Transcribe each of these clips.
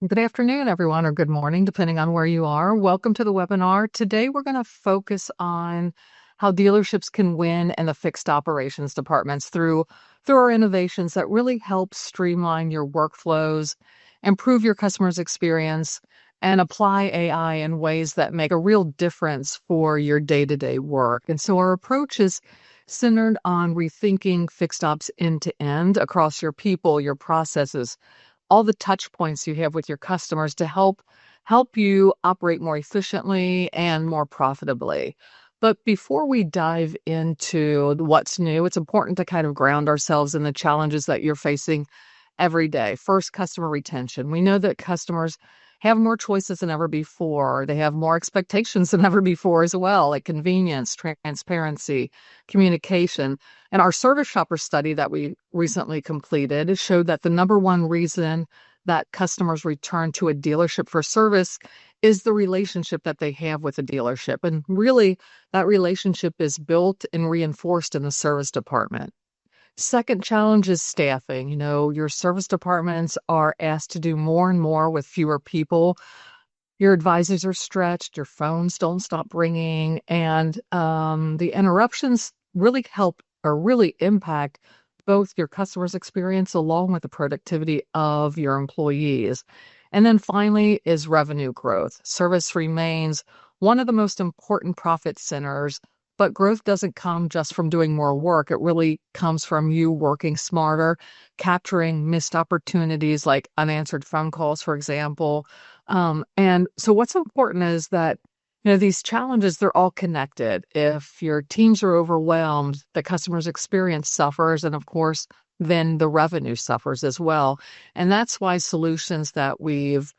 Good afternoon, everyone, or good morning, depending on where you are. Welcome to the webinar. Today, we're going to focus on how dealerships can win in the fixed operations departments through our innovations that really help streamline your workflows, improve your customers' experience, and apply AI in ways that make a real difference for your day-to-day work. And so our approach is centered on rethinking fixed ops end to end across your people, your processes, all the touch points you have with your customers to help you operate more efficiently and more profitably. But before we dive into what's new, it's important to kind of ground ourselves in the challenges that you're facing every day. First, customer retention. We know that customers have more choices than ever before. They have more expectations than ever before as well, like convenience, transparency, communication. And our service shopper study that we recently completed showed that the number one reason that customers return to a dealership for service is the relationship that they have with a dealership. And really, that relationship is built and reinforced in the service department. Second challenge is staffing. Your service departments are asked to do more and more with fewer people. Your advisors are stretched, your phones don't stop ringing, and the interruptions really help or really impact both your customers' experience along with the productivity of your employees. And then finally is revenue growth. Service remains one of the most important profit centers, but growth doesn't come just from doing more work. It really comes from you working smarter, capturing missed opportunities like unanswered phone calls, for example. And so what's important is that these challenges, they're all connected. If your teams are overwhelmed, the customer's experience suffers, and of course, then the revenue suffers as well. And that's why solutions that we've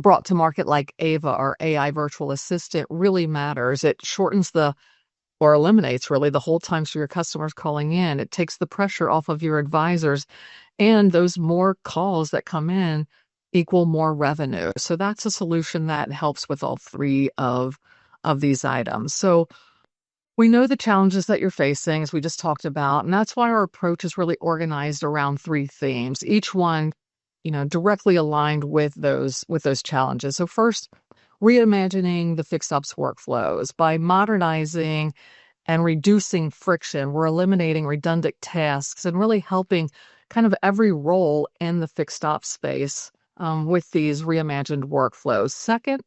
brought to market like AIVA, or AI Virtual Assistant, really matters. It shortens or eliminates really the hold times for your customers calling in. It takes the pressure off of your advisors, and those more calls that come in equal more revenue. So that's a solution that helps with all three of these items. So we know the challenges that you're facing, as we just talked about, and that's why our approach is really organized around three themes, each one, directly aligned with those challenges. So first, reimagining the fixed ops workflows. By modernizing and reducing friction, we're eliminating redundant tasks and really helping kind of every role in the fixed ops space with these reimagined workflows. Second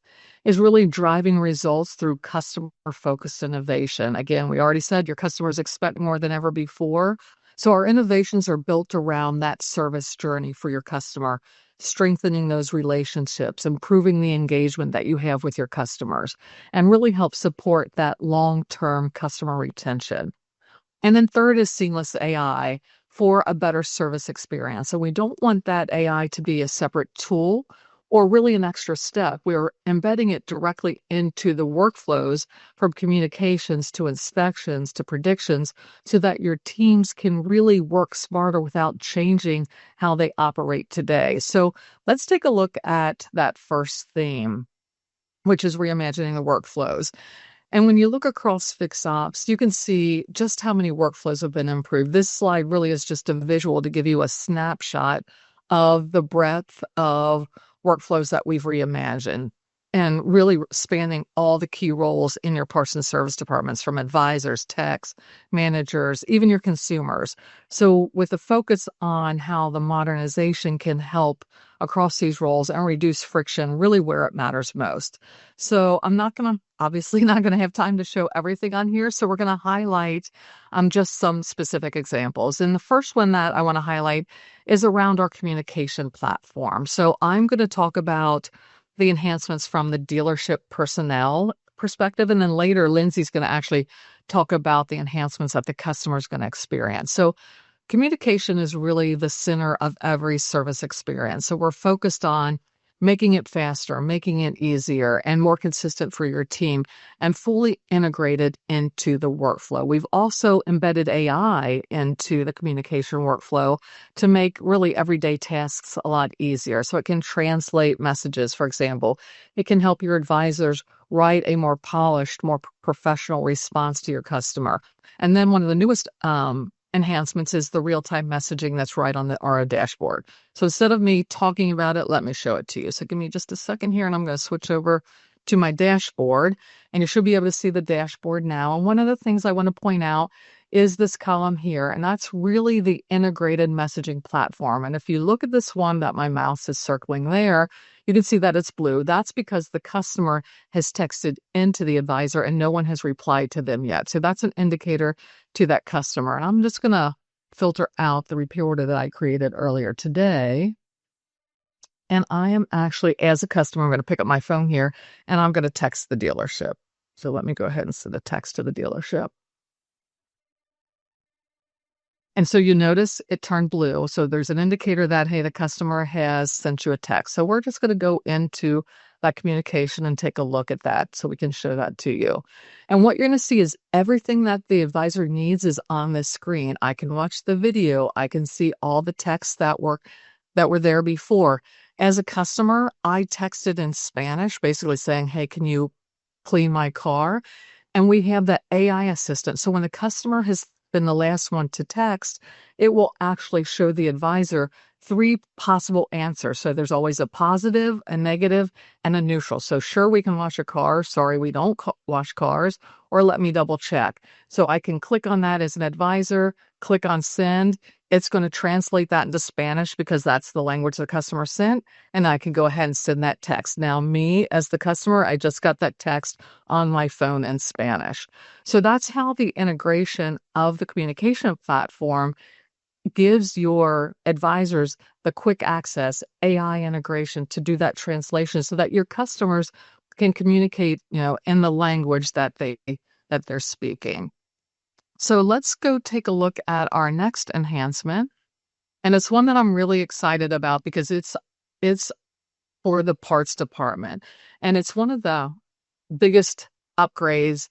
is really driving results through customer-focused innovation. Again, we already said your customers expect more than ever before. So our innovations are built around that service journey for your customer, strengthening those relationships, improving the engagement that you have with your customers, and really help support that long-term customer retention. And then third is seamless AI for a better service experience. So we don't want that AI to be a separate tool or really an extra step. We're embedding it directly into the workflows, from communications to inspections to predictions, so that your teams can really work smarter without changing how they operate today. So let's take a look at that first theme, which is reimagining the workflows. And when you look across fixed ops, you can see just how many workflows have been improved. This slide really is just a visual to give you a snapshot of the breadth of workflows that we've reimagined, and really spanning all the key roles in your parts and service departments, from advisors, techs, managers, even your consumers. So with a focus on how the modernization can help across these roles and reduce friction really where it matters most. So I'm obviously not going to have time to show everything on here. So we're going to highlight just some specific examples. And the first one that I want to highlight is around our communication platform. So I'm going to talk about the enhancements from the dealership personnel perspective. And then later, Lindsay's going to actually talk about the enhancements that the customer is going to experience. So communication is really the center of every service experience. So we're focused on making it faster, making it easier, and more consistent for your team, and fully integrated into the workflow. We've also embedded AI into the communication workflow to make really everyday tasks a lot easier. So it can translate messages, for example. It can help your advisors write a more polished, more professional response to your customer. And then one of the newest enhancements is the real-time messaging that's right on the RO dashboard. So instead of me talking about it, let me show it to you. So give me just a second here, and I'm going to switch over to my dashboard, and you should be able to see the dashboard now. And one of the things I want to point out is this column here, and that's really the integrated messaging platform. And if you look at this one that my mouse is circling there, you can see that it's blue. That's because the customer has texted into the advisor and no one has replied to them yet. So that's an indicator to that customer. And I'm just going to filter out the repair order that I created earlier today. And I am actually, as a customer, I'm going to pick up my phone here and I'm going to text the dealership. So let me go ahead and send a text to the dealership. And so you notice it turned blue. So there's an indicator that, hey, the customer has sent you a text. So we're just going to go into that communication and take a look at that so we can show that to you. And what you're going to see is everything that the advisor needs is on this screen. I can watch the video. I can see all the texts that were there before. As a customer, I texted in Spanish, basically saying, hey, can you clean my car? And we have that AI assistant. So when the customer has been the last one to text, it will actually show the advisor 3 possible answers. So there's always a positive, a negative, and a neutral. So sure, we can wash a car. Sorry, we don't wash cars. Or let me double check. So I can click on that as an advisor, click on send. It's going to translate that into Spanish because that's the language the customer sent. And I can go ahead and send that text. Now, me as the customer, I just got that text on my phone in Spanish. So that's how the integration of the communication platform gives your advisors the quick access AI integration to do that translation so that your customers can communicate, in the language that they're speaking. So let's go take a look at our next enhancement. And it's one that I'm really excited about because it's for the parts department. And it's one of the biggest upgrades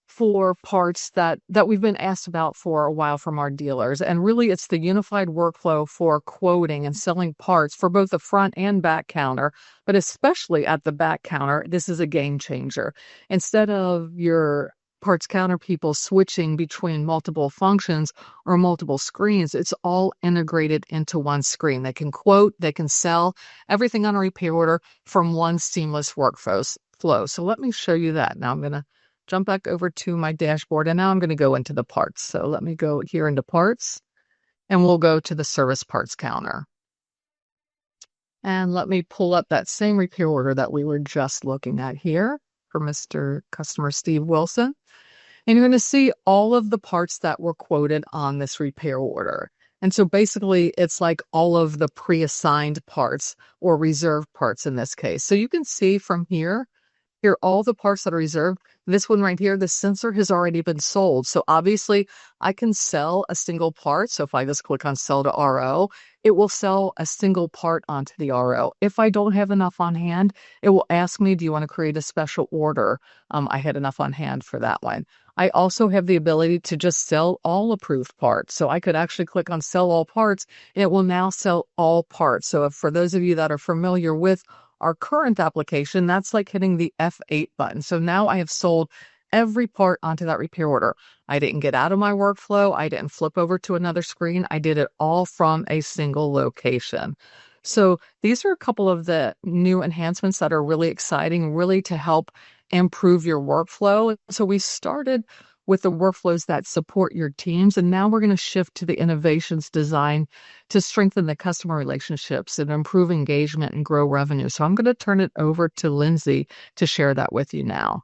for parts that we've been asked about for a while from our dealers. And really, it's the unified workflow for quoting and selling parts for both the front and back counter, but especially at the back counter. This is a game changer. Instead of your parts counter people switching between multiple functions or multiple screens, it's all integrated into one screen. They can quote, they can sell everything on a repair order from one seamless workflow. So let me show you that. Now I'm going to jump back over to my dashboard, and now I'm going to go into the parts. So let me go here into parts, and we'll go to the service parts counter. And let me pull up that same repair order that we were just looking at here for Mr. Customer Steve Wilson. And you're going to see all of the parts that were quoted on this repair order. And so basically, it's like all of the pre-assigned parts or reserved parts in this case. So you can see from here all the parts that are reserved. This one right here, the sensor has already been sold. So obviously I can sell a single part. So if I just click on sell to RO, it will sell a single part onto the RO. If I don't have enough on hand, it will ask me, do you want to create a special order? I had enough on hand for that one. I also have the ability to just sell all approved parts. So I could actually click on sell all parts, and it will now sell all parts. So for those of you that are familiar with our current application, that's like hitting the F8 button. So now I have sold every part onto that repair order. I didn't get out of my workflow. I didn't flip over to another screen. I did it all from a single location. So these are a couple of the new enhancements that are really exciting, really to help improve your workflow. So we started with the workflows that support your teams, and now we're going to shift to the innovations designed to strengthen the customer relationships and improve engagement and grow revenue. So I'm going to turn it over to Lindsay to share that with you now.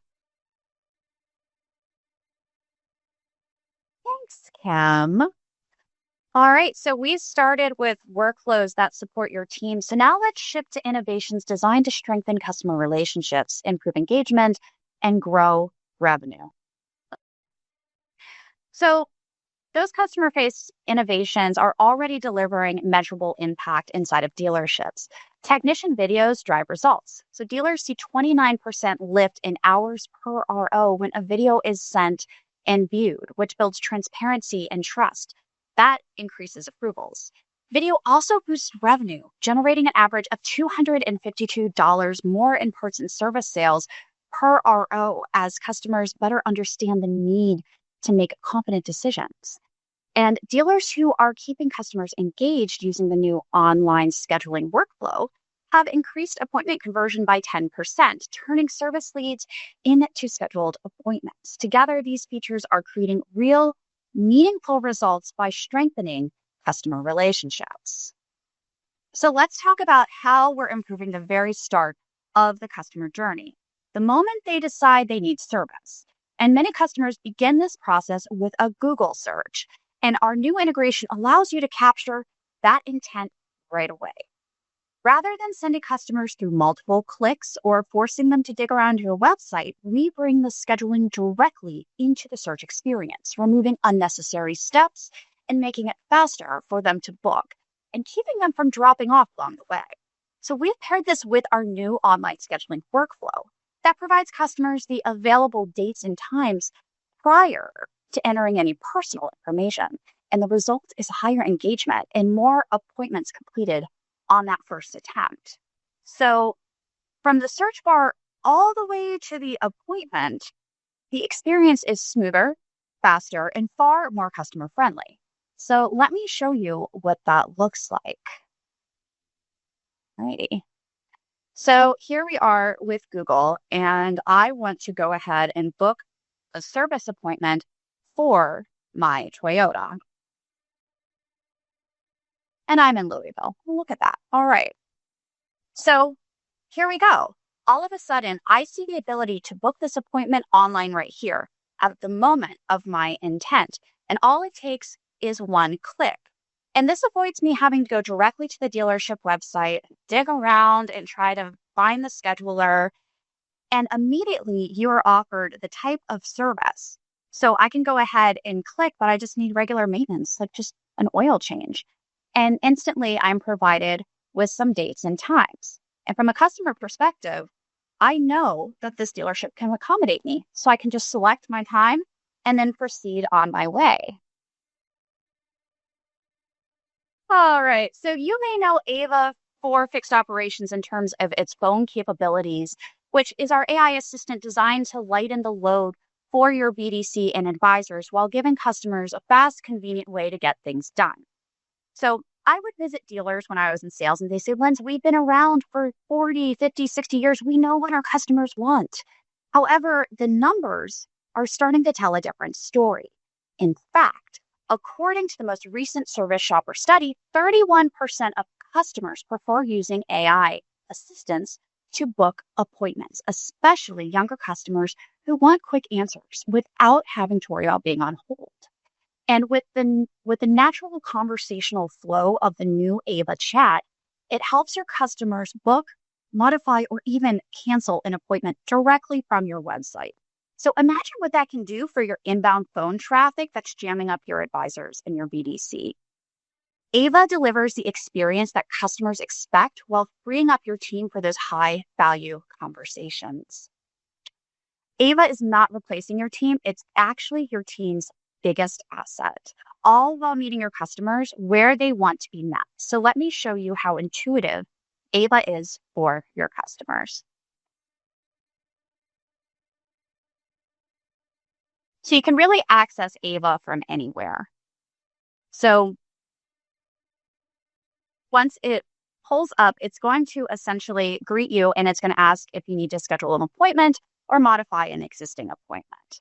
Thanks, Kim. All right, so we started with workflows that support your team. So now let's shift to innovations designed to strengthen customer relationships, improve engagement, and grow revenue. So those customer-facing innovations are already delivering measurable impact inside of dealerships. Technician videos drive results. So dealers see 29% lift in hours per RO when a video is sent and viewed, which builds transparency and trust. That increases approvals. Video also boosts revenue, generating an average of $252 more in parts and service sales per RO as customers better understand the need to make confident decisions. And dealers who are keeping customers engaged using the new online scheduling workflow have increased appointment conversion by 10%, turning service leads into scheduled appointments. Together, these features are creating real, meaningful results by strengthening customer relationships. So let's talk about how we're improving the very start of the customer journey, the moment they decide they need service. And many customers begin this process with a Google search. And our new integration allows you to capture that intent right away. Rather than sending customers through multiple clicks or forcing them to dig around your website, we bring the scheduling directly into the search experience, removing unnecessary steps and making it faster for them to book and keeping them from dropping off along the way. So we've paired this with our new online scheduling workflow that provides customers the available dates and times prior to entering any personal information. And the result is higher engagement and more appointments completed on that first attempt. So from the search bar all the way to the appointment, the experience is smoother, faster, and far more customer friendly. So let me show you what that looks like. Alrighty. So here we are with Google, and I want to go ahead and book a service appointment for my Toyota. And I'm in Louisville. Look at that. All right. So here we go. All of a sudden, I see the ability to book this appointment online right here at the moment of my intent. And all it takes is one click. And this avoids me having to go directly to the dealership website, dig around and try to find the scheduler. And immediately you are offered the type of service. So I can go ahead and click, but I just need regular maintenance, like just an oil change. And instantly I'm provided with some dates and times. And from a customer perspective, I know that this dealership can accommodate me. So I can just select my time and then proceed on my way. All right. So you may know AIVA for fixed operations in terms of its phone capabilities, which is our AI assistant designed to lighten the load for your BDC and advisors while giving customers a fast, convenient way to get things done. So I would visit dealers when I was in sales and they say, Linz, we've been around for 40, 50, 60 years. We know what our customers want. However, the numbers are starting to tell a different story. In fact, according to the most recent Service Shopper study, 31% of customers prefer using AI assistants to book appointments, especially younger customers who want quick answers without having to worry about being on hold. And with the natural conversational flow of the new AIVA chat, it helps your customers book, modify, or even cancel an appointment directly from your website. So imagine what that can do for your inbound phone traffic that's jamming up your advisors and your BDC. AIVA delivers the experience that customers expect while freeing up your team for those high-value conversations. AIVA is not replacing your team. It's actually your team's biggest asset, all while meeting your customers where they want to be met. So let me show you how intuitive AIVA is for your customers. So you can really access AIVA from anywhere. So once it pulls up, it's going to essentially greet you and it's going to ask if you need to schedule an appointment or modify an existing appointment.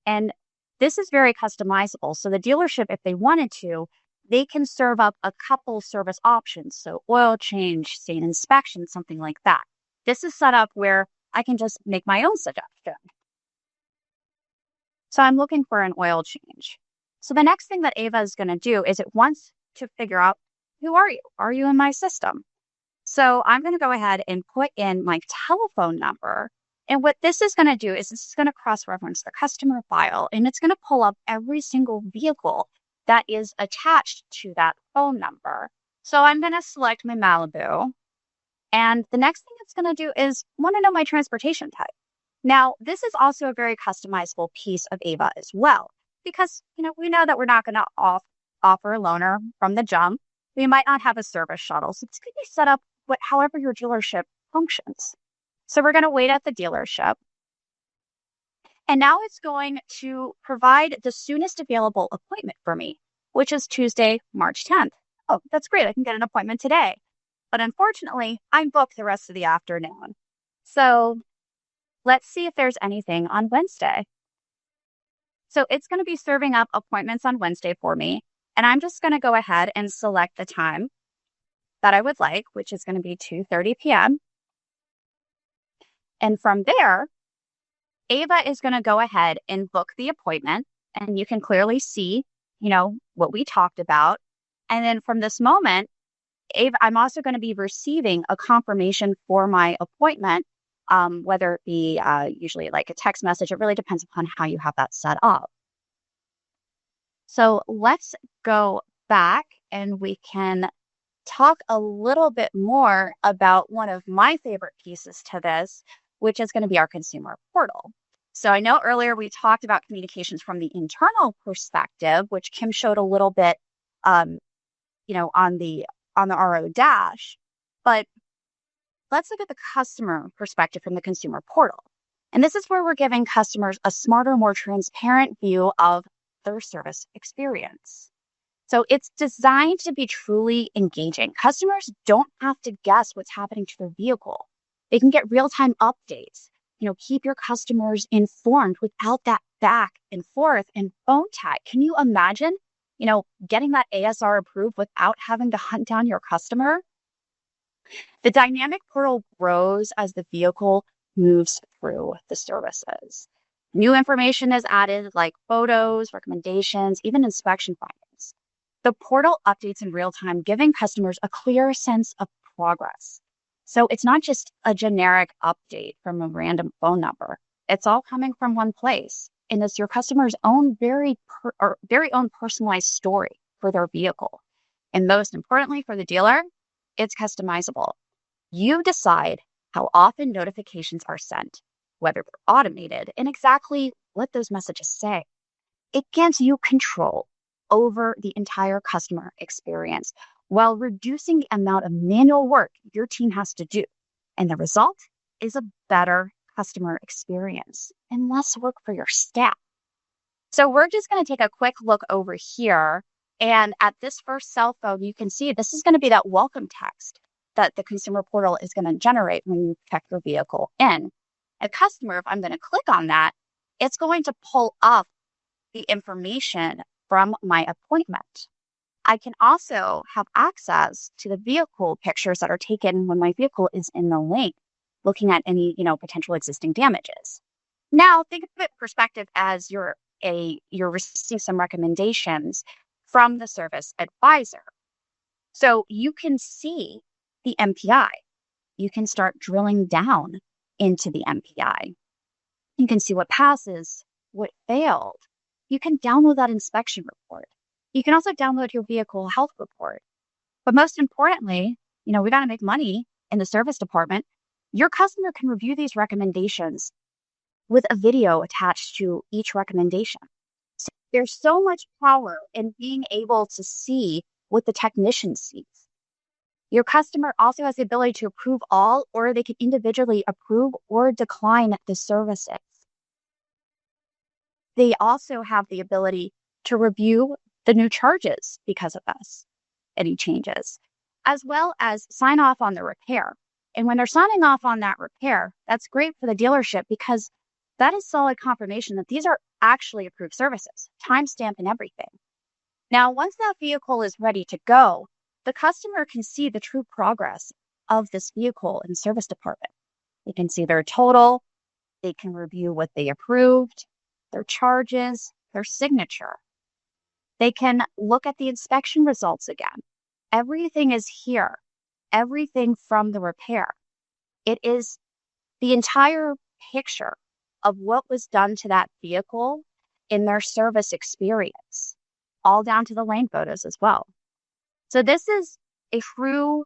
And this is very customizable. So the dealership, if they wanted to, they can serve up a couple service options. So oil change, say an inspection, something like that. This is set up where I can just make my own suggestion. So I'm looking for an oil change. So the next thing that AIVA is going to do is it wants to figure out, who are you? Are you in my system? So I'm going to go ahead and put in my telephone number. And what this is going to do is this is going to cross-reference the customer file, and it's going to pull up every single vehicle that is attached to that phone number. So I'm going to select my Malibu. And the next thing it's going to do is want to know my transportation type. Now, this is also a very customizable piece of AIVA as well, because we know that we're not going to offer a loaner from the jump. We might not have a service shuttle. So it's going to be set up however your dealership functions. So we're going to wait at the dealership. And now it's going to provide the soonest available appointment for me. which is Tuesday, March 10th. Oh, that's great. I can get an appointment today. But unfortunately, I'm booked the rest of the afternoon. So let's see if there's anything on Wednesday. So it's going to be serving up appointments on Wednesday for me. And I'm just going to go ahead and select the time that I would like, which is going to be 2:30 p.m. And from there, AIVA is going to go ahead and book the appointment. And you can clearly see, what we talked about. And then from this moment, I'm also going to be receiving a confirmation for my appointment, whether it be usually like a text message. It really depends upon how you have that set up. So let's go back and we can talk a little bit more about one of my favorite pieces to this, which is going to be our consumer portal. So I know earlier we talked about communications from the internal perspective, which Kim showed a little bit, on the RO dash, but let's look at the customer perspective from the consumer portal. And this is where we're giving customers a smarter, more transparent view of their service experience. So it's designed to be truly engaging. Customers don't have to guess what's happening to their vehicle. They can get real-time updates. Keep your customers informed without that back and forth and phone tag. Can you imagine, getting that ASR approved without having to hunt down your customer? The dynamic portal grows as the vehicle moves through the services. New information is added like photos, recommendations, even inspection findings. The portal updates in real time, giving customers a clear sense of progress. So it's not just a generic update from a random phone number. It's all coming from one place. And it's your customer's own very own personalized story for their vehicle. And most importantly for the dealer, it's customizable. You decide how often notifications are sent, whether they're automated, and exactly what those messages say. It gives you control over the entire customer experience while reducing the amount of manual work your team has to do. And the result is a better customer experience and less work for your staff. So we're just going to take a quick look over here. And at this first cell phone, you can see this is going to be that welcome text that the consumer portal is going to generate when you check your vehicle in. A customer, if I'm going to click on that, it's going to pull up the information from my appointment. I can also have access to the vehicle pictures that are taken when my vehicle is in the lane, looking at any, potential existing damages. Now, think of it perspective as you're receiving some recommendations from the service advisor. So you can see the MPI. You can start drilling down into the MPI. You can see what passes, what failed. You can download that inspection report. You can also download your vehicle health report. But most importantly, we got to make money in the service department. Your customer can review these recommendations with a video attached to each recommendation. So there's so much power in being able to see what the technician sees. Your customer also has the ability to approve all, or they can individually approve or decline the services. They also have the ability to review the new charges because of this, any changes, as well as sign off on the repair. And when they're signing off on that repair, that's great for the dealership because that is solid confirmation that these are actually approved services, timestamp and everything. Now, once that vehicle is ready to go, the customer can see the true progress of this vehicle in the service department. They can see their total, they can review what they approved, their charges, their signature. They can look at the inspection results again. Everything is here, everything from the repair. It is the entire picture of what was done to that vehicle in their service experience, all down to the lane photos as well. So this is a true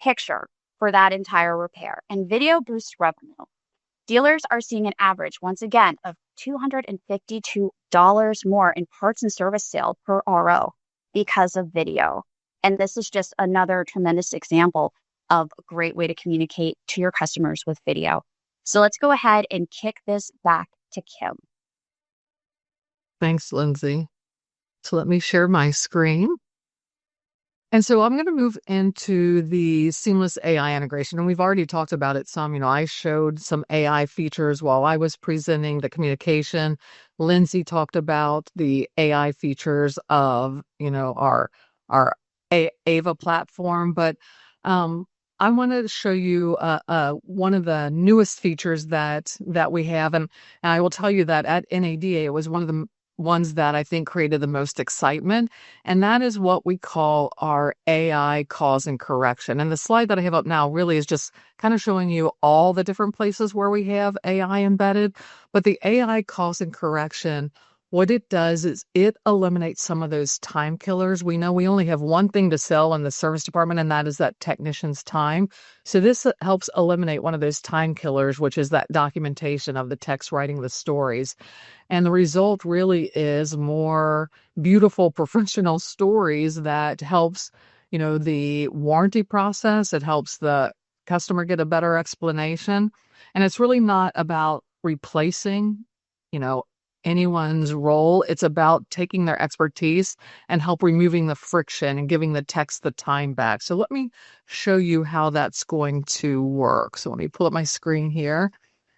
picture for that entire repair, and video boosts revenue. Dealers are seeing an average, once again, of $252 more in parts and service sale per RO because of video. And this is just another tremendous example of a great way to communicate to your customers with video. So let's go ahead and kick this back to Kim. Thanks, Lindsay. So let me share my screen. And so I'm going to move into the seamless AI integration. And we've already talked about it some. I showed some AI features while I was presenting the communication. Lindsay talked about the AI features of, our AIVA platform. But I wanted to show you one of the newest features that we have. And I will tell you that at NADA, it was one of the ones that I think created the most excitement. And that is what we call our AI cause and correction. And the slide that I have up now really is just kind of showing you all the different places where we have AI embedded. But the AI cause and correction, what it does is it eliminates some of those time killers. We know we only have one thing to sell in the service department, and that is that technician's time. So this helps eliminate one of those time killers, which is that documentation of the text writing the stories. And the result really is more beautiful professional stories that helps, the warranty process. It helps the customer get a better explanation. And it's really not about replacing, you know, anyone's role. It's about taking their expertise and help removing the friction and giving the text the time back. So let me show you how that's going to work. So let me pull up my screen here.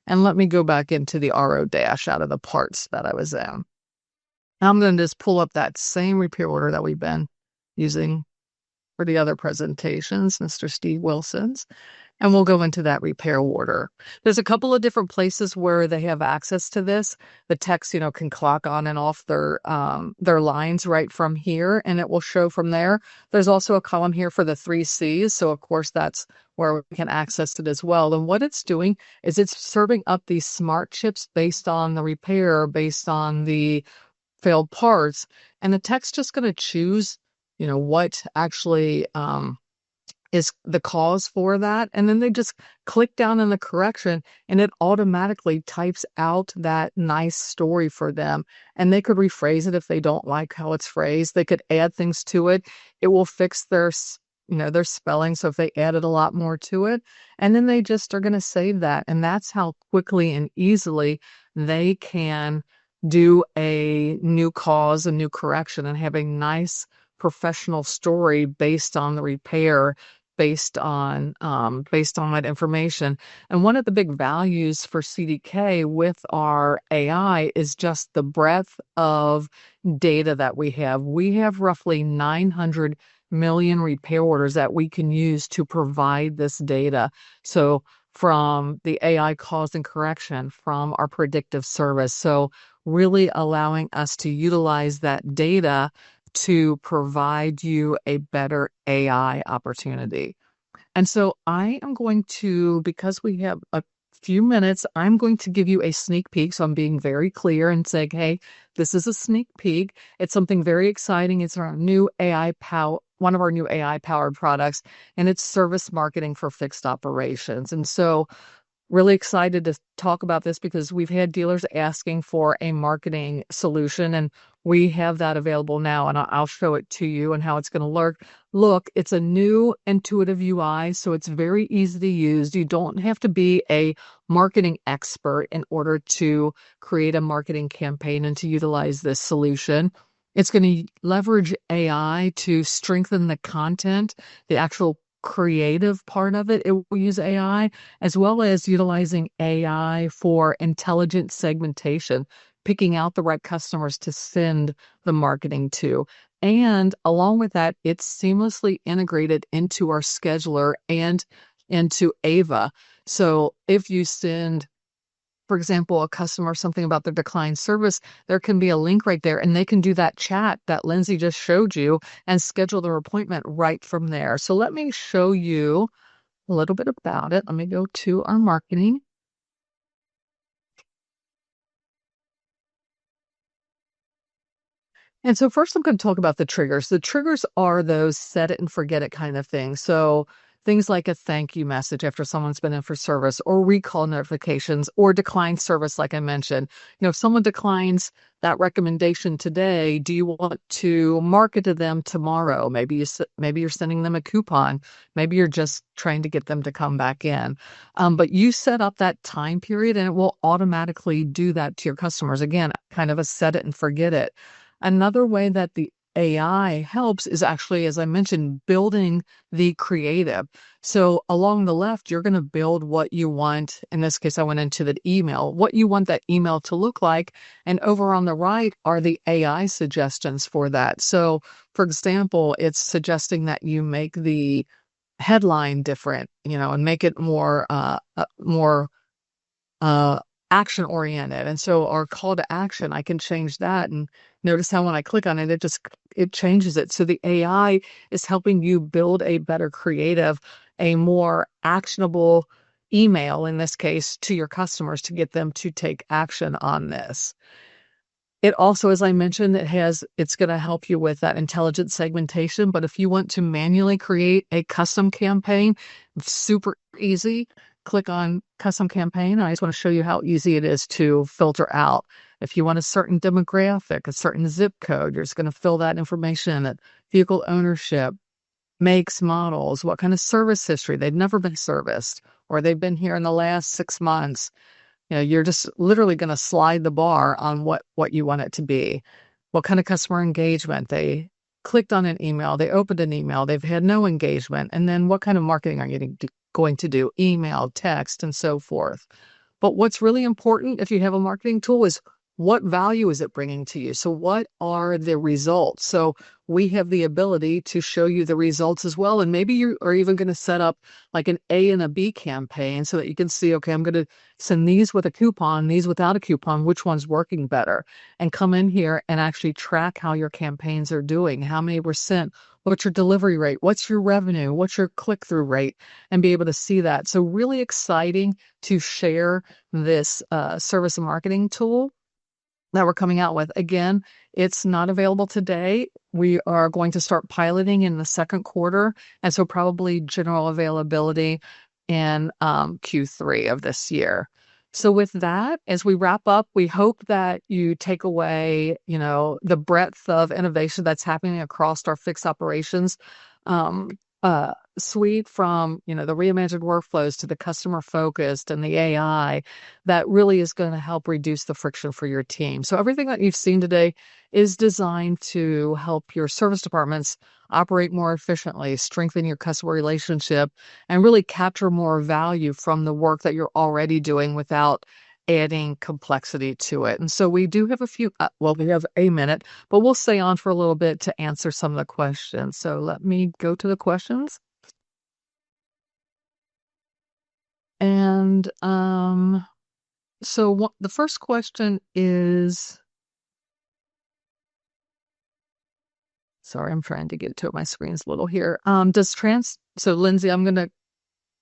And let me go back into the RO dash out of the parts that I was in. I'm going to just pull up that same repair order that we've been using for the other presentations, Mr. Steve Wilson's, and we'll go into that repair order. There's a couple of different places where they have access to this. The techs, can clock on and off their lines right from here, and it will show from there. There's also a column here for the 3 C's, so of course that's where we can access it as well. And what it's doing is it's serving up these smart chips based on the repair, based on the failed parts, and the tech's just going to choose, what actually is the cause for that. And then they just click down in the correction and it automatically types out that nice story for them. And they could rephrase it if they don't like how it's phrased. They could add things to it. It will fix their spelling. So if they added a lot more to it, and then they just are going to save that. And that's how quickly and easily they can do a new cause, a new correction, and have a nice professional story based on the repair, based on that information. And one of the big values for CDK with our AI is just the breadth of data that we have. We have roughly 900 million repair orders that we can use to provide this data. So from the AI cause and correction, from our predictive service. So really allowing us to utilize that data to provide you a better AI opportunity. And so I am going to, because we have a few minutes, I'm going to give you a sneak peek. So I'm being very clear and saying, hey, this is a sneak peek. It's something very exciting. It's our new one of our new AI powered products, and it's service marketing for fixed operations. And so really excited to talk about this because we've had dealers asking for a marketing solution, and we have that available now, and I'll show it to you and how it's going to look. It's a new intuitive UI, so it's very easy to use. You don't have to be a marketing expert in order to create a marketing campaign and to utilize this solution. It's going to leverage AI to strengthen the content, the actual creative part of it. It will use AI, as well as utilizing AI for intelligent segmentation, picking out the right customers to send the marketing to. And along with that, it's seamlessly integrated into our scheduler and into AIVA. So if you send, for example, a customer something about their declined service, there can be a link right there, and they can do that chat that Lindsay just showed you and schedule their appointment right from there. So let me show you a little bit about it. Let me go to our marketing. And so first I'm going to talk about the triggers. The triggers are those set it and forget it kind of things. So things like a thank you message after someone's been in for service, or recall notifications, or declined service, like I mentioned. If someone declines that recommendation today, do you want to market to them tomorrow? Maybe you're sending them a coupon. Maybe you're just trying to get them to come back in. But you set up that time period, and it will automatically do that to your customers. Again, kind of a set it and forget it. Another way that the AI helps is actually, as I mentioned, building the creative. So along the left, you're going to build what you want. In this case, I went into the email, what you want that email to look like. And over on the right are the AI suggestions for that. So for example, it's suggesting that you make the headline different, and make it more uh, action oriented. And so our call to action, I can change that. And notice how when I click on it, it changes it. So the AI is helping you build a better creative, a more actionable email, in this case, to your customers to get them to take action on this. It also, as I mentioned, it's going to help you with that intelligent segmentation. But if you want to manually create a custom campaign, it's super easy. Click on custom campaign. I just want to show you how easy it is to filter out. If you want a certain demographic, a certain zip code, you're just going to fill that information in. Vehicle ownership, makes, models, what kind of service history, they've never been serviced, or they've been here in the last 6 months. You're just literally going to slide the bar on what you want it to be. What kind of customer engagement? They clicked on an email, they opened an email, they've had no engagement. And then what kind of marketing are you going to do? Email, text, and so forth. But what's really important if you have a marketing tool is what value is it bringing to you? So what are the results? So we have the ability to show you the results as well. And maybe you are even going to set up like an A and a B campaign so that you can see, okay, I'm going to send these with a coupon, these without a coupon, which one's working better? And come in here and actually track how your campaigns are doing, how many were sent, what's your delivery rate, what's your revenue, what's your click-through rate, and be able to see that. So really exciting to share this service and marketing tool that we're coming out with. Again, it's not available today. We are going to start piloting in the second quarter, and so probably general availability in Q3 of this year. So with that, as we wrap up, we hope that you take away, the breadth of innovation that's happening across our fixed operations um, suite, from, the reimagined workflows to the customer focused and the AI that really is going to help reduce the friction for your team. So everything that you've seen today is designed to help your service departments operate more efficiently, strengthen your customer relationship, and really capture more value from the work that you're already doing without adding complexity to it. And so we do have we have a minute, but we'll stay on for a little bit to answer some of the questions. So let me go to the questions. And so the first question is, sorry, I'm trying to get to it. My screen's a little here. So Lindsay, I'm going to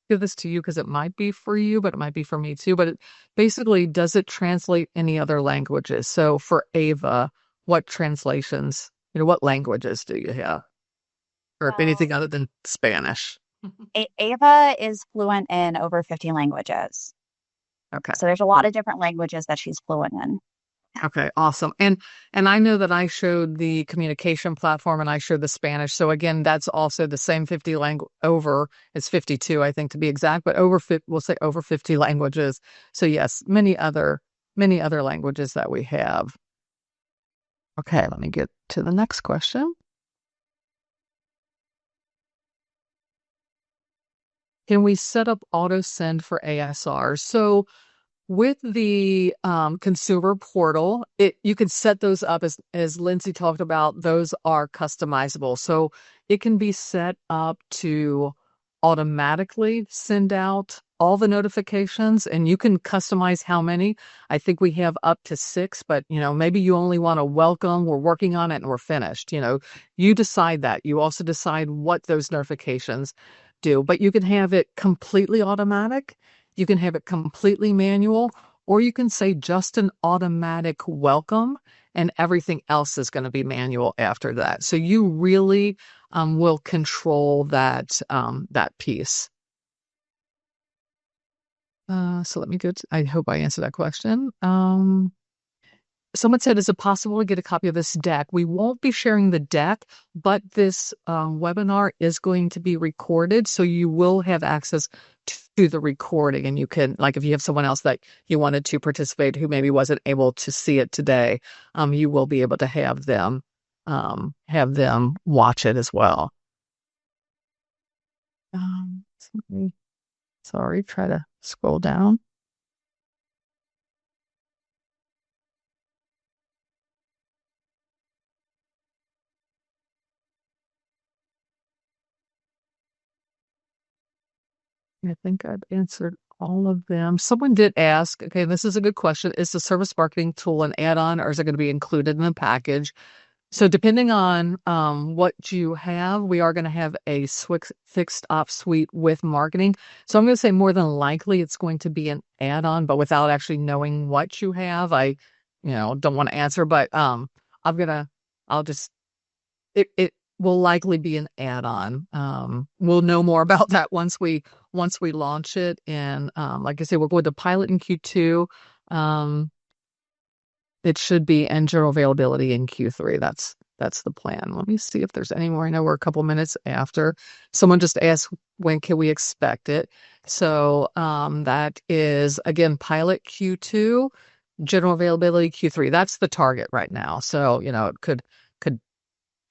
give this to you because it might be for you, but it might be for me too. But basically, does it translate any other languages? So for AIVA, what translations, what languages do you have? Or if anything other than Spanish? AIVA is fluent in over 50 languages. Okay. So there's a lot of different languages that she's fluent in. Okay, awesome. And I know that I showed the communication platform and I showed the Spanish. So again, that's also the same 50 over, it's 52, I think, to be exact, but we'll say over 50 languages. So yes, many other languages that we have. Okay, let me get to the next question. Can we set up auto send for ASR? So with the consumer portal, you can set those up as Lindsay talked about. Those are customizable, so it can be set up to automatically send out all the notifications, and you can customize how many. I think we have up to 6, but maybe you only want to welcome. We're working on it and we're finished. You decide that. You also decide what those notifications do, but you can have it completely automatic. You can have it completely manual, or you can say just an automatic welcome and everything else is going to be manual after that. So you really will control that piece. So let me I hope I answered that question. someone said, is it possible to get a copy of this deck? We won't be sharing the deck, but this webinar is going to be recorded. So you will have access to the recording, and you can, like, if you have someone else that you wanted to participate who maybe wasn't able to see it today, you will be able to have them watch it as well. Sorry, try to scroll down. I think I've answered all of them. Someone did ask, okay, this is a good question. Is the service marketing tool an add-on, or is it going to be included in the package? So depending on what you have, we are going to have a fixed op suite with marketing. So I'm going to say more than likely it's going to be an add-on, but without actually knowing what you have, I, don't want to answer. But it will likely be an add-on. We'll know more about that once we launch it. And like I say, we're going to pilot in Q2. It should be in general availability in Q3. That's the plan. Let me see if there's any more. I know we're a couple minutes after. Someone just asked, when can we expect it? So that is, again, pilot Q2, general availability Q3. That's the target right now. So, it could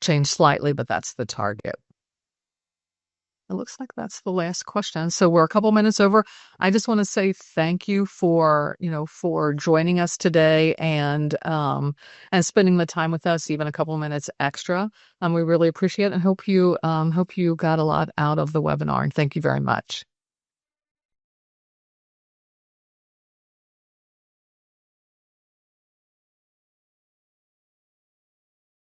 change slightly, but that's the target. It looks like that's the last question. So we're a couple minutes over. I just want to say thank you for joining us today and spending the time with us, even a couple minutes extra. We really appreciate it and hope you got a lot out of the webinar. And thank you very much.